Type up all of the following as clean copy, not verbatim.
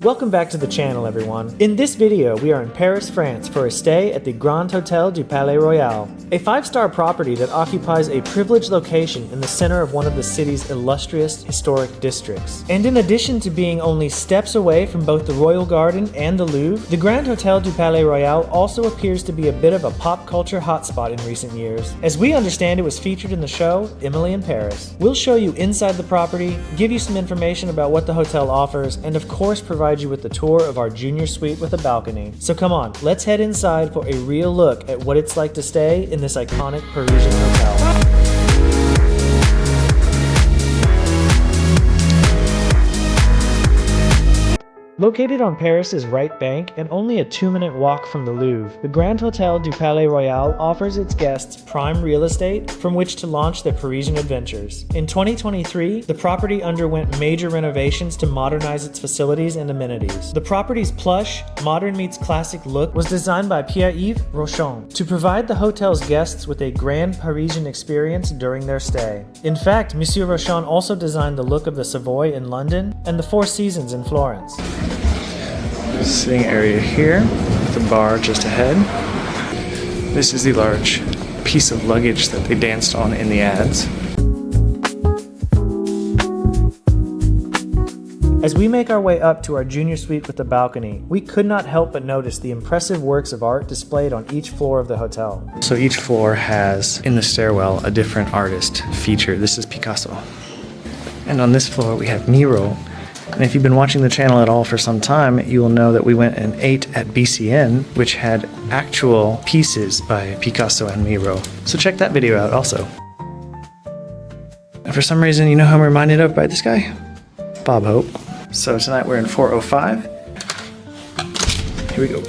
Welcome back to the channel, everyone. In this video, we are in Paris, France for a stay at the Grand Hôtel du Palais Royal, a 5-star property that occupies a privileged location in the center of one of the city's illustrious historic districts. And in addition to being only steps away from both the Royal Garden and the Louvre, the Grand Hôtel du Palais Royal also appears to be a bit of a pop culture hotspot in recent years. As we understand, it was featured in the show Emily in Paris. We'll show you inside the property, give you some information about what the hotel offers, and of course provide you with the tour of our junior suite with a balcony. So come on, let's head inside for a real look at what it's like to stay in this iconic Parisian hotel. Located on Paris's right bank and only a 2-minute walk from the Louvre, the Grand Hôtel du Palais Royal offers its guests prime real estate from which to launch their Parisian adventures. In 2023, the property underwent major renovations to modernize its facilities and amenities. The property's plush, modern meets classic look was designed by Pierre-Yves Rochon to provide the hotel's guests with a grand Parisian experience during their stay. In fact, Monsieur Rochon also designed the look of the Savoy in London and the Four Seasons in Florence. Sitting area here, with the bar just ahead. This is the large piece of luggage that they danced on in the ads. As we make our way up to our junior suite with the balcony, we could not help but notice the impressive works of art displayed on each floor of the hotel. So each floor has, in the stairwell, a different artist featured. This is Picasso. And on this floor we have Miro. And if you've been watching the channel at all for some time, you will know that we went and ate at BCN, which had actual pieces by Picasso and Miro. So check that video out also. And for some reason, you know who I'm reminded of by this guy? Bob Hope. So tonight we're in 405. Here we go.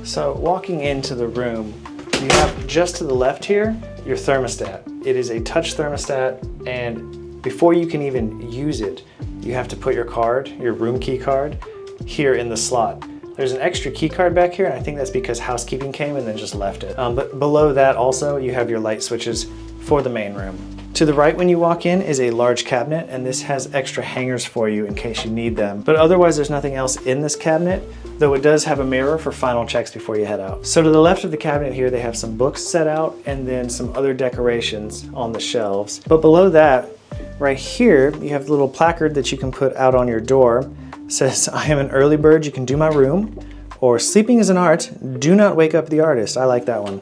So walking into the room, you have just to the left here, your thermostat. It is a touch thermostat, and before you can even use it, you have to put your card, your room key card, here in the slot. There's an extra key card back here, and I think that's because housekeeping came and then just left it. But below that also, you have your light switches for the main room. To the right when you walk in is a large cabinet, and this has extra hangers for you in case you need them. But otherwise, there's nothing else in this cabinet, though it does have a mirror for final checks before you head out. So to the left of the cabinet here, they have some books set out and then some other decorations on the shelves. But below that, right here, you have the little placard that you can put out on your door. It says, "I am an early bird, you can do my room," or "Sleeping is an art, do not wake up the artist." I like that one.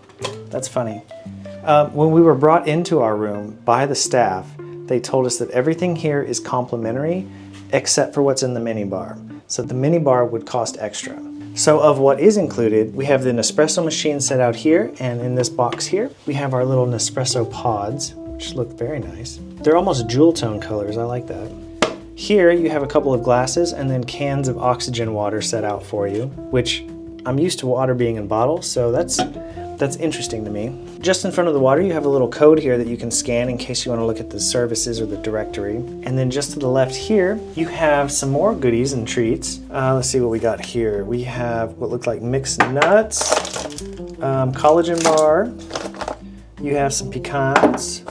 That's funny. When we were brought into our room by the staff, they told us that everything here is complimentary except for what's in the minibar. So the minibar would cost extra. So of what is included, we have the Nespresso machine set out here, and in this box here, we have our little Nespresso pods, which look very nice. They're almost jewel tone colors, I like that. Here you have a couple of glasses and then cans of oxygen water set out for you, which I'm used to water being in bottles, so that's interesting to me. Just in front of the water, you have a little code here that you can scan in case you want to look at the services or the directory. And then just to the left here, you have some more goodies and treats. Let's see what we got here. We have what look like mixed nuts, collagen bar. You have some pecans,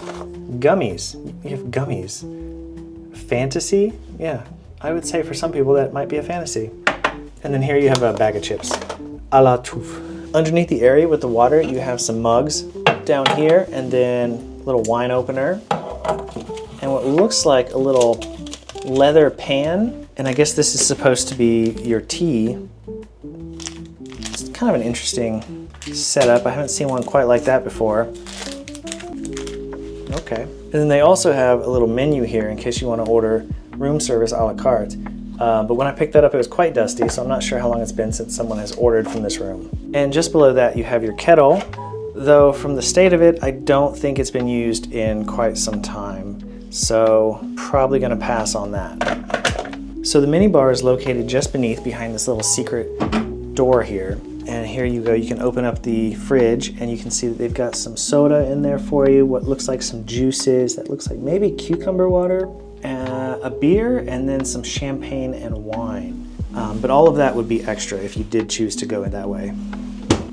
gummies. You have gummies. Fantasy? Yeah, I would say for some people that might be a fantasy. And then here you have a bag of chips, a la touffe. Underneath the area with the water, you have some mugs down here, and then a little wine opener, and what looks like a little leather pan. And I guess this is supposed to be your tea. It's kind of an interesting setup. I haven't seen one quite like that before. Okay. And then they also have a little menu here in case you want to order room service a la carte. But when I picked that up, it was quite dusty, so I'm not sure how long it's been since someone has ordered from this room. And just below that, you have your kettle, though from the state of it, I don't think it's been used in quite some time. So probably gonna pass on that. So the mini bar is located just beneath, behind this little secret door here. And here you go, you can open up the fridge and you can see that they've got some soda in there for you, what looks like some juices, that looks like maybe cucumber water, a beer, and then some champagne and wine. But all of that would be extra if you did choose to go in that way.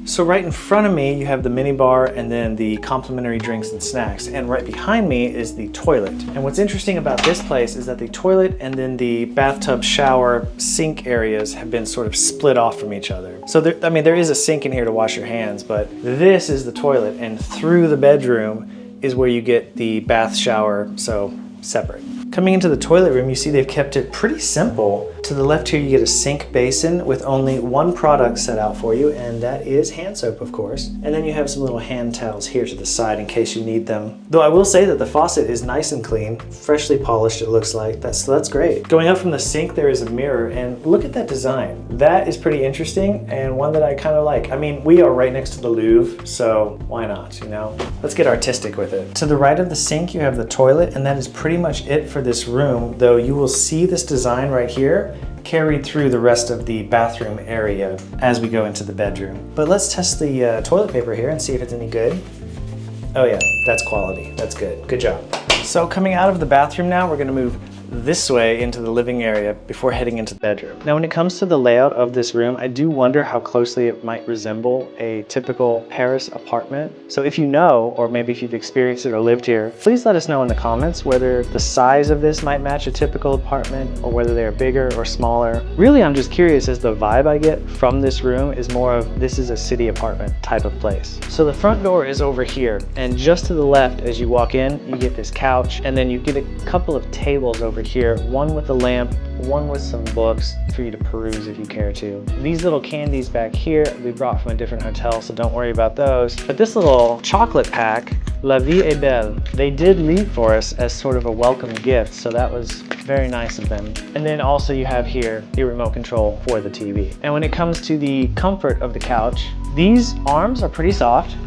So right in front of me, you have the mini bar and then the complimentary drinks and snacks. And right behind me is the toilet. And what's interesting about this place is that the toilet and then the bathtub, shower, sink areas have been sort of split off from each other. So there is a sink in here to wash your hands, but this is the toilet, and through the bedroom is where you get the bath, shower, so separate. Coming into the toilet room, you see they've kept it pretty simple. To the left here, you get a sink basin with only one product set out for you, and that is hand soap, of course. And then you have some little hand towels here to the side in case you need them. Though I will say that the faucet is nice and clean, freshly polished it looks like. That's great. Going up from the sink, there is a mirror, and look at that design. That is pretty interesting, and one that I kind of like. I mean, we are right next to the Louvre, so why not, you know? Let's get artistic with it. To the right of the sink, you have the toilet, and that is pretty much it for this room, though you will see this design right here carried through the rest of the bathroom area as we go into the bedroom. But let's test the toilet paper here and see if it's any good. Oh yeah, that's quality. That's good. Good job. So coming out of the bathroom now, we're gonna move this way into the living area before heading into the bedroom. Now when it comes to the layout of this room, I do wonder how closely it might resemble a typical Paris apartment. So if you know, or maybe if you've experienced it or lived here, please let us know in the comments whether the size of this might match a typical apartment or whether they're bigger or smaller. Really, I'm just curious, as the vibe I get from this room is more of this is a city apartment type of place. So the front door is over here, and just to the left as you walk in, you get this couch, and then you get a couple of tables over here, one with a lamp, one with some books for you to peruse if you care to. These little candies back here we brought from a different hotel, so don't worry about those. But this little chocolate pack, La Vie est Belle, they did leave for us as sort of a welcome gift, so that was very nice of them. And then also you have here the remote control for the TV. And when it comes to the comfort of the couch, these arms are pretty soft.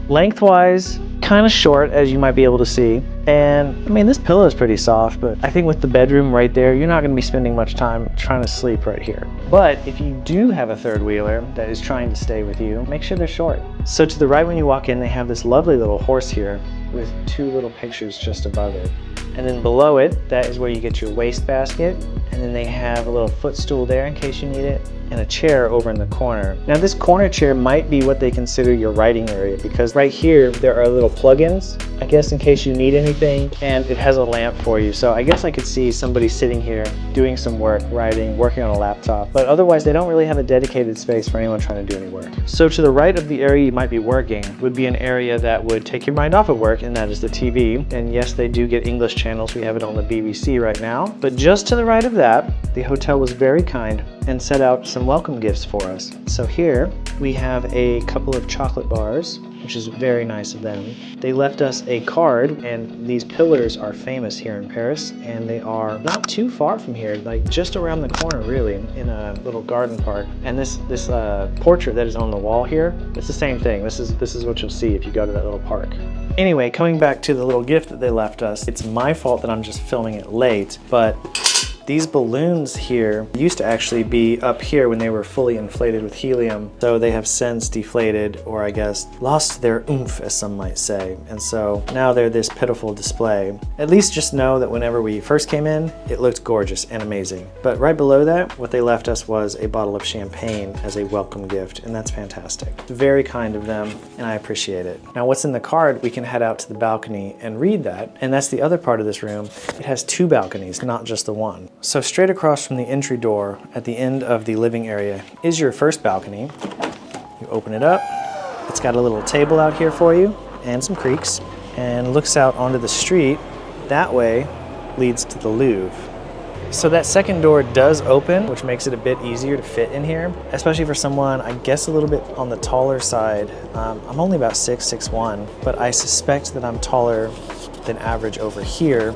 Lengthwise, kind of short, as you might be able to see. And I mean, this pillow is pretty soft, but I think with the bedroom right there, you're not going to be spending much time trying to sleep right here. But if you do have a third wheeler that is trying to stay with you, make sure they're short. So to the right when you walk in, they have this lovely little horse here with two little pictures just above it. And then below it, that is where you get your wastebasket. And then they have a little footstool there in case you need it, and a chair over in the corner. Now this corner chair might be what they consider your writing area, because right here there are little plugins, I guess, in case you need anything, and it has a lamp for you. So I guess I could see somebody sitting here doing some work, writing, working on a laptop, but otherwise they don't really have a dedicated space for anyone trying to do any work. So to the right of the area you might be working would be an area that would take your mind off of work, and that is the TV. And yes, they do get English channels. We have it on the BBC right now. But just to the right of that, the hotel was very kind and set out some welcome gifts for us. So here we have a couple of chocolate bars, which is very nice of them. They left us a card, and these pillars are famous here in Paris, and they are not too far from here, like just around the corner really, in a little garden park. And this portrait that is on the wall here, it's the same thing. This is what you'll see if you go to that little park. Anyway, coming back to the little gift that they left us, it's my fault that I'm just filming it late, but these balloons here used to actually be up here when they were fully inflated with helium. So they have since deflated, or I guess lost their oomph, as some might say. And so now they're this pitiful display. At least just know that whenever we first came in, it looked gorgeous and amazing. But right below that, what they left us was a bottle of champagne as a welcome gift, and that's fantastic. Very kind of them, and I appreciate it. Now what's in the card, we can head out to the balcony and read that, and that's the other part of this room. It has two balconies, not just the one. So straight across from the entry door at the end of the living area is your first balcony. You open it up. It's got a little table out here for you and some creeks, and looks out onto the street. That way leads to the Louvre. So that second door does open, which makes it a bit easier to fit in here, especially for someone, I guess, a little bit on the taller side. I'm only about 6'1", but I suspect that I'm taller than average over here,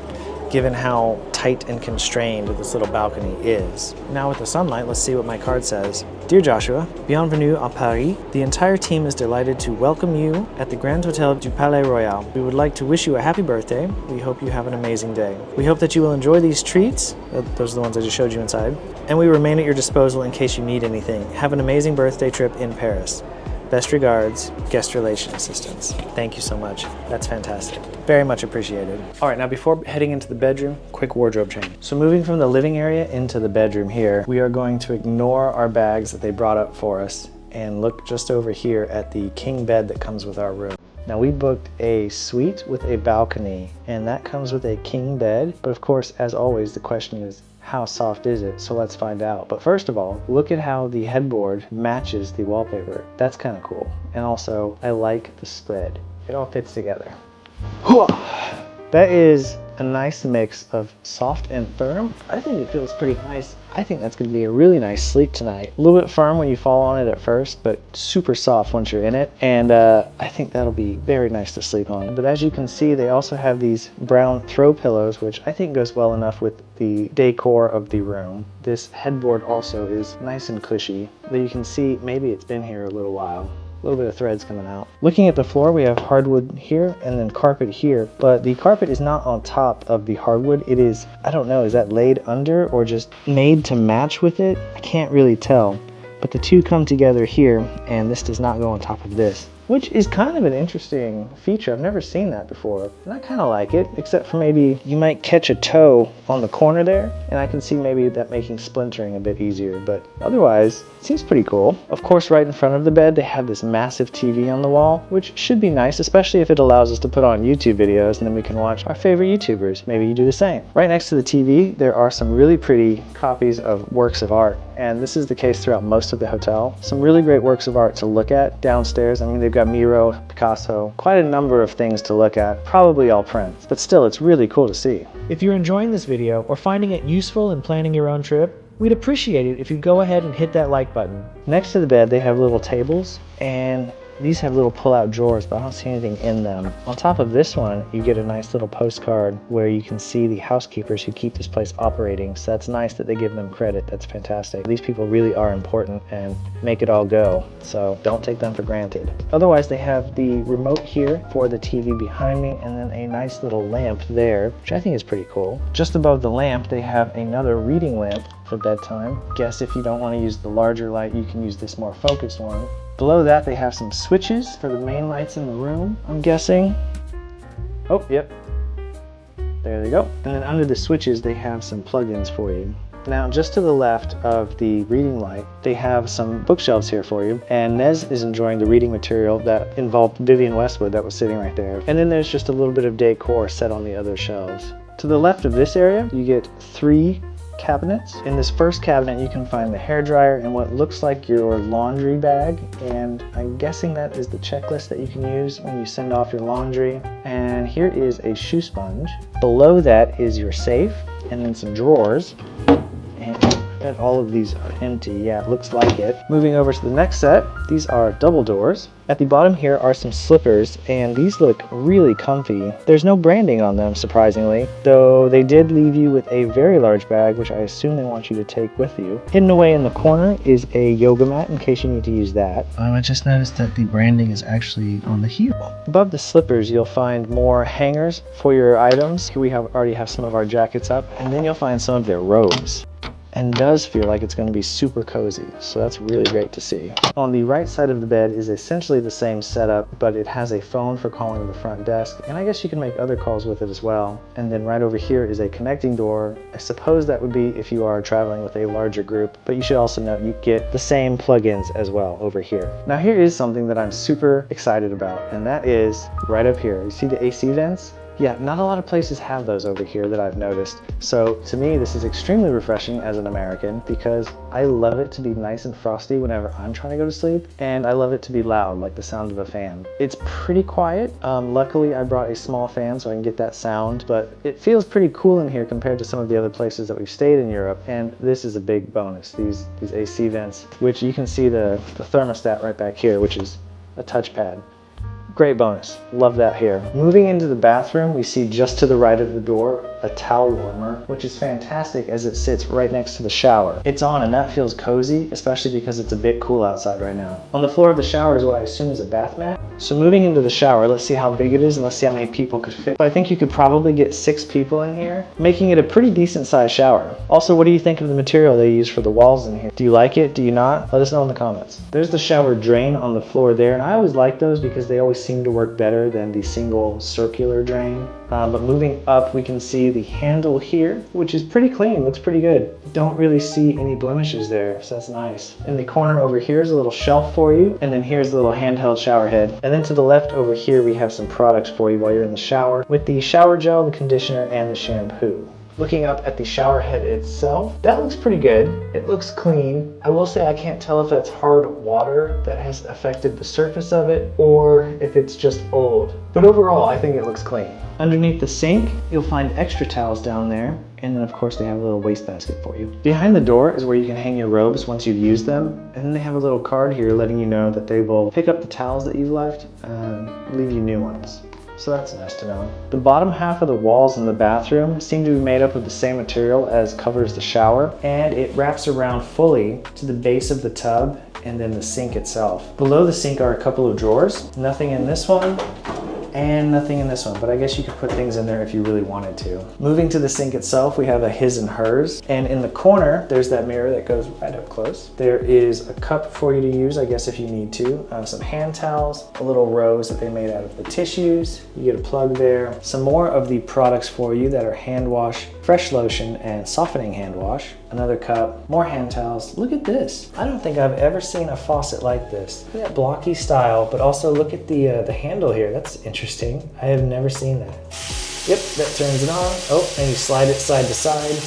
given how tight and constrained this little balcony is. Now with the sunlight, let's see what my card says. Dear Joshua, bienvenue à Paris. The entire team is delighted to welcome you at the Grand Hôtel du Palais Royal. We would like to wish you a happy birthday. We hope you have an amazing day. We hope that you will enjoy these treats. Those are the ones I just showed you inside. And we remain at your disposal in case you need anything. Have an amazing birthday trip in Paris. Best regards, guest relation assistants. Thank you so much. That's fantastic. Very much appreciated. All right, now before heading into the bedroom, quick wardrobe change. So moving from the living area into the bedroom here, we are going to ignore our bags that they brought up for us and look just over here at the king bed that comes with our room. Now we booked a suite with a balcony, and that comes with a king bed. But of course, as always, the question is, how soft is it? So let's find out. But first of all, look at how the headboard matches the wallpaper. That's kind of cool. And also, I like the spread. It all fits together. That is a nice mix of soft and firm. I think it feels pretty nice. I think that's gonna be a really nice sleep tonight. A little bit firm when you fall on it at first, but super soft once you're in it. And I think that'll be very nice to sleep on. But as you can see, they also have these brown throw pillows, which I think goes well enough with the decor of the room. This headboard also is nice and cushy. But you can see maybe it's been here a little while. A little bit of threads coming out. Looking at the floor, we have hardwood here and then carpet here, but the carpet is not on top of the hardwood. It is, I don't know, is that laid under or just made to match with it? I can't really tell, but the two come together here, and this does not go on top of this, which is kind of an interesting feature. I've never seen that before, and I kind of like it, except for maybe you might catch a toe on the corner there, and I can see maybe that making splintering a bit easier, but otherwise, it seems pretty cool. Of course, right in front of the bed, they have this massive TV on the wall, which should be nice, especially if it allows us to put on YouTube videos, and then we can watch our favorite YouTubers. Maybe you do the same. Right next to the TV, there are some really pretty copies of works of art, and this is the case throughout most of the hotel. Some really great works of art to look at downstairs. I mean, they've got Miro, Picasso, quite a number of things to look at, probably all prints, but still, it's really cool to see. If you're enjoying this video or finding it useful in planning your own trip, we'd appreciate it if you'd go ahead and hit that like button. Next to the bed, they have little tables, and these have little pull-out drawers, but I don't see anything in them. On top of this one, you get a nice little postcard where you can see the housekeepers who keep this place operating. So that's nice that they give them credit. That's fantastic. These people really are important and make it all go. So don't take them for granted. Otherwise, they have the remote here for the TV behind me, and then a nice little lamp there, which I think is pretty cool. Just above the lamp, they have another reading lamp for bedtime. Guess if you don't want to use the larger light, you can use this more focused one. Below that, they have some switches for the main lights in the room, I'm guessing. Oh, yep. There they go. And then under the switches, they have some plugins for you. Now, just to the left of the reading light, they have some bookshelves here for you. And Nez is enjoying the reading material that involved Vivienne Westwood that was sitting right there. And then there's just a little bit of decor set on the other shelves. To the left of this area, you get 3 cabinets. In this first cabinet, you can find the hairdryer and what looks like your laundry bag, and I'm guessing that is the checklist that you can use when you send off your laundry. And here is a shoe sponge. Below that is your safe, and then some drawers. And I bet all of these are empty. Yeah, it looks like it. Moving over to the next set, these are double doors. At the bottom here are some slippers, and these look really comfy. There's no branding on them, surprisingly, though they did leave you with a very large bag, which I assume they want you to take with you. Hidden away in the corner is a yoga mat in case you need to use that. I just noticed that the branding is actually on the heel. Above the slippers, you'll find more hangers for your items. Here we already have some of our jackets up, and then you'll find some of their robes. And does feel like it's going to be super cozy, so that's really great to see. On the right side of the bed is essentially the same setup, but it has a phone for calling the front desk, and I guess you can make other calls with it as well. And then right over here is a connecting door. I suppose that would be if you are traveling with a larger group, but you should also note you get the same plugins as well over here. Now here is something that I'm super excited about, and that is right up here. You see the AC vents? Yeah, not a lot of places have those over here that I've noticed. So to me, this is extremely refreshing as an American because I love it to be nice and frosty whenever I'm trying to go to sleep. And I love it to be loud, like the sound of a fan. It's pretty quiet. Luckily, I brought a small fan so I can get that sound, but it feels pretty cool in here compared to some of the other places that we've stayed in Europe. And this is a big bonus, these AC vents, which you can see the thermostat right back here, which is a touchpad. Great bonus. Love that here. Moving into the bathroom, we see just to the right of the door a towel warmer, which is fantastic as it sits right next to the shower. It's on and that feels cozy, especially because it's a bit cool outside right now. On the floor of the shower is what I assume is a bath mat. So moving into the shower, let's see how big it is and let's see how many people could fit. I think you could probably get 6 people in here, making it a pretty decent sized shower. Also, what do you think of the material they use for the walls in here? Do you like it? Do you not? Let us know in the comments. There's the shower drain on the floor there, and I always like those because they always seem to work better than the single circular drain. But moving up, we can see the handle here, which is pretty clean, looks pretty good. Don't really see any blemishes there, so that's nice. In the corner over here is a little shelf for you, and then here's the little handheld shower head. And then to the left over here, we have some products for you while you're in the shower with the shower gel, the conditioner, and the shampoo. Looking up at the shower head itself, that looks pretty good. It looks clean. I will say I can't tell if that's hard water that has affected the surface of it or if it's just old. But overall, I think it looks clean. Underneath the sink, you'll find extra towels down there. And then of course they have a little wastebasket for you. Behind the door is where you can hang your robes once you've used them. And then they have a little card here letting you know that they will pick up the towels that you've left and leave you new ones. So that's nice to know. The bottom half of the walls in the bathroom seem to be made up of the same material as covers the shower, and it wraps around fully to the base of the tub and then the sink itself. Below the sink are a couple of drawers. Nothing in this one, and nothing in this one, but I guess you could put things in there if you really wanted to. Moving to the sink itself, we have a his and hers, and in the corner, there's that mirror that goes right up close. There is a cup for you to use, I guess if you need to, some hand towels, a little rose that they made out of the tissues, you get a plug there, some more of the products for you that are hand wash, fresh lotion, and softening hand wash, another cup, more hand towels. Look at this. I don't think I've ever seen a faucet like this. Look at that blocky style, but also look at the handle here. That's interesting. I have never seen that. Yep, that turns it on. Oh, and you slide it side to side.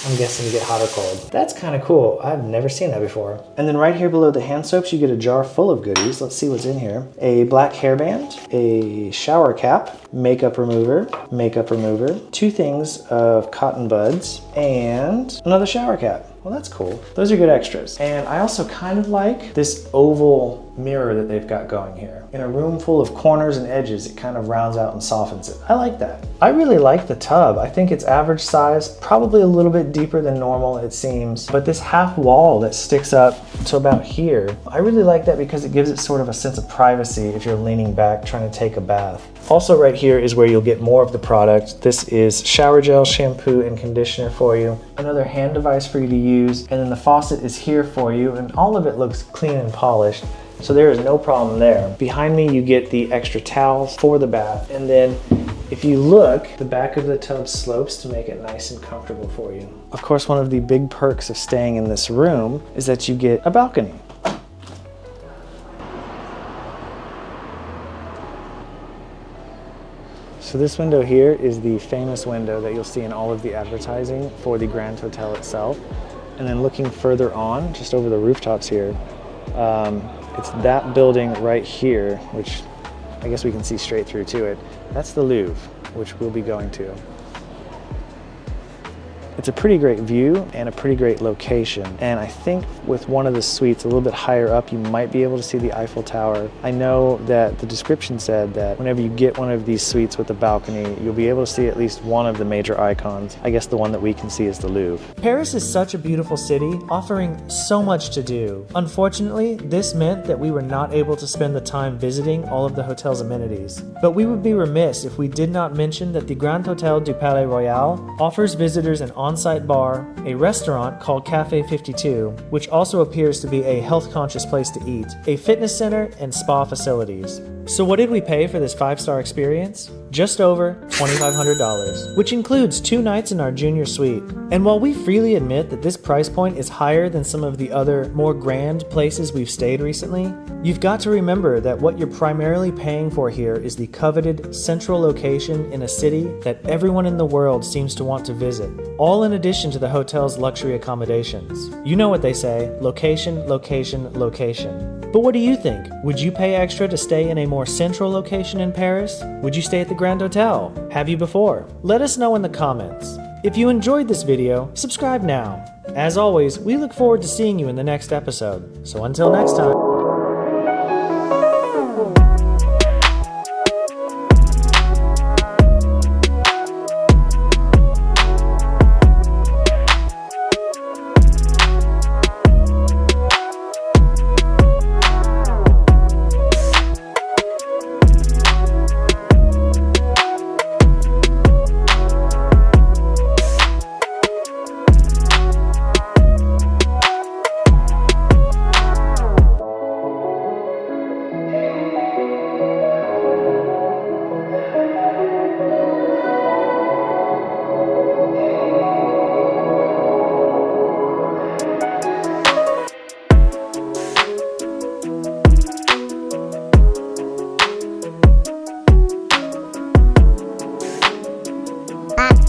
I'm guessing you get hot or cold. That's kind of cool. I've never seen that before. And then right here below the hand soaps, you get a jar full of goodies. Let's see what's in here. A black hairband, a shower cap, makeup remover, 2 things of cotton buds, and another shower cap. Well, that's cool. Those are good extras. And I also kind of like this oval mirror that they've got going here. In a room full of corners and edges, it kind of rounds out and softens it. I like that. I really like the tub. I think it's average size, probably a little bit deeper than normal, it seems. But this half wall that sticks up to about here, I really like that because it gives it sort of a sense of privacy if you're leaning back trying to take a bath. Also right here is where you'll get more of the product. This is shower gel, shampoo, and conditioner for you. Another hand device for you to use. And then the faucet is here for you, and all of it looks clean and polished. So there is no problem there. Behind me, you get the extra towels for the bath. And then if you look, the back of the tub slopes to make it nice and comfortable for you. Of course, one of the big perks of staying in this room is that you get a balcony. So this window here is the famous window that you'll see in all of the advertising for the Grand Hotel itself. And then looking further on, just over the rooftops here, it's that building right here, which I guess we can see straight through to it. That's the Louvre, which we'll be going to. It's a pretty great view and a pretty great location. And I think with one of the suites a little bit higher up, you might be able to see the Eiffel Tower. I know that the description said that whenever you get one of these suites with a balcony, you'll be able to see at least one of the major icons. I guess the one that we can see is the Louvre. Paris is such a beautiful city, offering so much to do. Unfortunately, this meant that we were not able to spend the time visiting all of the hotel's amenities. But we would be remiss if we did not mention that the Grand Hôtel du Palais Royal offers visitors an on-site bar, a restaurant called Café 52, which also appears to be a health-conscious place to eat, a fitness center, and spa facilities. So what did we pay for this 5-star experience? Just over $2,500, which includes 2 nights in our junior suite. And while we freely admit that this price point is higher than some of the other, more grand places we've stayed recently, you've got to remember that what you're primarily paying for here is the coveted central location in a city that everyone in the world seems to want to visit, all in addition to the hotel's luxury accommodations. You know what they say, location, location, location. But what do you think? Would you pay extra to stay in a more central location in Paris? Would you stay at the Grand Hotel? Have you before? Let us know in the comments. If you enjoyed this video, subscribe now. As always, we look forward to seeing you in the next episode. So until next time.